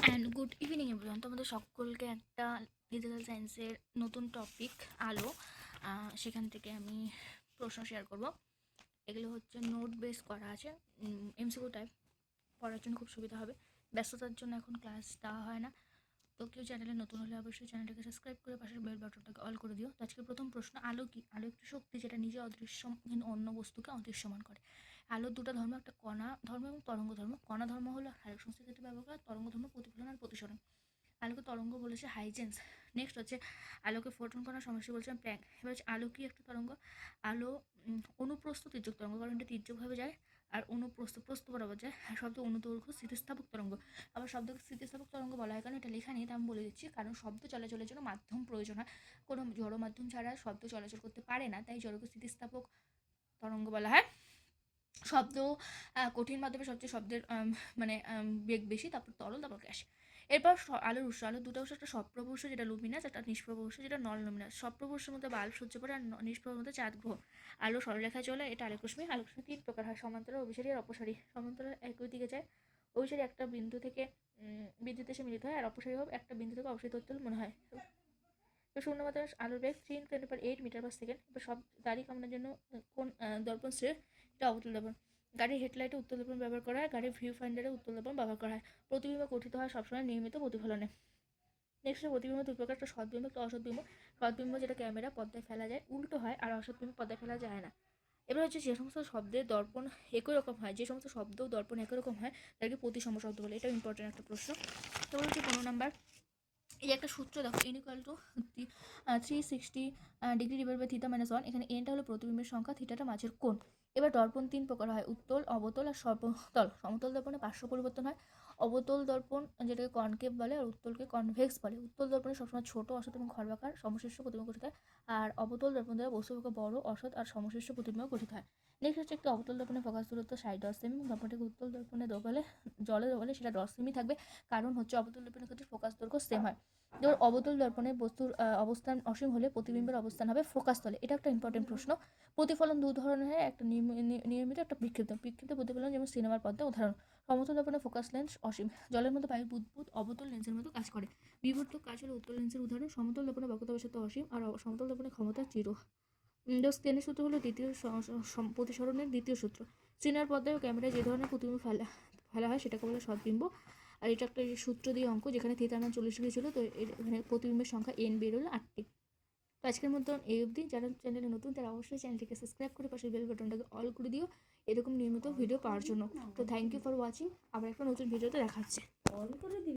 And good evening everyone. তোমাদের সকলকে একটা ডিজিটাল সায়েন্সের নতুন টপিক আলো, সেখান থেকে আমি প্রশ্ন শেয়ার করব। এগুলো হচ্ছে নোট বেস করা আছে, এমসিকিউ টাইপ, পড়ার জন্য খুব সুবিধা হবে। ব্যস্ততার জন্য এখন ক্লাস দেওয়া হয় না। তো কেউ চ্যানেলে নতুন হলে অবশ্যই চ্যানেলটাকে সাবস্ক্রাইব করে পাশের বেল বাটনটাকে অল করে দিও। তো আজকের প্রথম প্রশ্ন, আলো কি? আলো একটি শক্তি যেটা নিজে অদৃশ্য কিন্তু অন্য বস্তুকে অদৃশ্যমান করে। আলোর দুটো ধর্ম, একটা কণা ধর্ম এবং তরঙ্গ ধর্ম। কণা ধর্ম হলো আলোক সংশ্লেষের ক্ষেত্রে ব্যবহার করা, তরঙ্গ ধর্ম প্রতিফলন আর প্রতিসরণ। আলোকে তরঙ্গ বলেছে হাইজেন্স। নেক্সট হচ্ছে আলোকে ফোটন কণার সমস্যা বলছিলাম প্ল্যাঙ্ক। এবার হচ্ছে আলো কি একটা তরঙ্গ? আলো অনুপ্রস্থ তির্যক তরঙ্গ, কারণ এটা তির্যকভাবে যায়, আর অনুপ্রস্থ প্রস্থ বরাবর যায়। আর শব্দ অনুদৈর্ঘ্য স্থিতিস্থাপক তরঙ্গ। আবার শব্দকে স্থিতিস্থাপক তরঙ্গ বলা হয়, কারণ এটা লেখা নেই, তা আমি বলে দিচ্ছি, কারণ শব্দ চলাচলের জন্য মাধ্যম প্রয়োজন হয়। কোনো জড় মাধ্যম ছাড়া শব্দ চলাচল করতে পারে না, তাই জড়কে স্থিতিস্থাপক তরঙ্গ বলা হয়। শব্দ কঠিন মাধ্যমে সবচেয়ে শব্দের বেগ বেশি, তারপর তরল, তারপর গ্যাস। এরপর আলোর উৎস। আলোর দুটো উৎস, একটা সপ্রভ উৎস যেটা লুমিনাস, একটা নিষ্প্রভ উৎস যেটা নন লুমিনাস। সপ্রভ উৎসের মধ্যে বাল্ব সহ্য করে, আর নিষ্প্রভের মধ্যে চাঁদ গ্রহ। আলো সরলরেখায় চলে, এটা আলোক রশ্মি। আলোক রশ্মি তিন প্রকার হয়: সমান্তরাল, অভিসারী আর অপসারী। সমান্তরাল একই দিকে যায়, অভিসারী একটা বিন্দু থেকে বিদ্যুৎ এসে মিলিত হয়, আর অপসারী হবে একটা বিন্দু থেকে অপসারিত হতে মনে হয়। তো শূন্যমাত্রার আলোর বেগ 3 × 10⁸ মিটার/সেকেন্ড। এবার সব গাড়ি কামানোর জন্য কোন দর্পণ শ্রেয়? এটা অবতল দর্পণ। গাড়ির হেডলাইটে উত্তল দর্পণ ব্যবহার করা হয়, গাড়ির ভিউ ফাইন্ডারে উত্তল দর্পণ ব্যবহার করা হয়। প্রতিবিম্ব গঠিত হয় সবসময় নিয়মিত প্রতিফলনে। নেক্সট, প্রতিবিম্ব দুই প্রকার, একটা সৎবিম্ব, একটা অসৎবিম্ব। সৎবিম্ব যেটা ক্যামেরা পর্দায় ফেলা যায় উল্টো হয়, আর অসৎবিম্ব পর্দায় ফেলা যায় না। এবার হচ্ছে যে সমস্ত শব্দের দর্পণ একই রকম হয়, যে সমস্ত শব্দ দর্পণ একই রকম হয় তাদেরকে প্রতিসম শব্দ বলে। এটাও ইম্পর্টেন্ট একটা প্রশ্ন। তো হচ্ছে 15 নাম্বার, এই একটা সূত্র দেখো, n = 360 ডিগ্রি/θ-1। এখানে এনটা হলো প্রতিবিম্বের সংখ্যা, থিটাটা মাঝের কোণ। এবার দর্পণ তিন প্রকার হয়: উত্তল, অবতল আর সমতল। সমতল দর্পণে পার্শ্ব পরিবর্তন হয়। অবতল দর্পণ যেটাকে কনকেভ বলে, আর উত্তলকে কনভেক্স বলে। উত্তল দর্পণে সবসময় ছোট, অসৎ এবং খর্বাকার সমশীর্ষ প্রতিবিম্ব গঠিত হয়, আর অবতল দর্পণ দ্বারা বস্তুকে বড়, অসৎ আর সমশীর্ষ প্রতিবিম্ব গঠিত হয়। নেক্সট হচ্ছে একটি অবতল দর্পণে ফোকাস দূরত্ব 60 10 সেমি। দর্পণটাকে উত্তল দর্পণে জলে দোবালে সেটা 10 সেমি থাকবে, কারণ হচ্ছে অবতল দর্পণের ক্ষেত্রে ফোকাস দৈর্ঘ্য সেম হয়। এবার অবতল দর্পণে বস্তুর অবস্থান অসীম হলে প্রতিবিম্বের অবস্থান হবে ফোকাস তলে। এটা একটা ইম্পর্টেন্ট প্রশ্ন। প্রতিফলন দু ধরনের হয়, একটা নিয়মিত, একটা বিক্ষিপ্ত। বিক্ষিপ্ত প্রতিফলন যেমন সিনেমার পর্দা উদাহরণ। সমতল দর্পণে ফোকাস লেন্স অসীম, জলের মতো বায়ু বুদবুদ অবতল লেন্সের মতো কাজ করে। বিবর্তক কাজ হলো উত্তল লেন্সের উদাহরণ। সমতল দর্পণে বক্রতা বৈশিষ্ট্য অসীম, আর সমতল দর্পণে ক্ষমতা চির। স্টেনের সূত্র হলো দ্বিতীয় প্রতিসরণের দ্বিতীয় সূত্র। সিনেমার পর্দায় ও ক্যামেরায় যে ধরনের প্রতিবিম্ব ফেলা হয় সেটাকে বলে সৎবিম্ব। আর এটা একটা সূত্র দিয়ে অঙ্ক, যেখানে থিটার মান 40 ডিগ্রি ছিল, তো এখানে প্রতিবিম্বের সংখ্যা n বের হলো 8টি। তো আজকের মতন এই অবধি। যারা চ্যানেলে নতুন তারা অবশ্যই চ্যানেলটিকে সাবস্ক্রাইব করে পাশের বেল বাটনটাকে অল করে দিও এরকম নিয়মিত ভিডিও পাওয়ার জন্য। তো থ্যাংক ইউ ফর ওয়াচিং। আবার একটা নতুন ভিডিওতে দেখা হচ্ছে। অল করে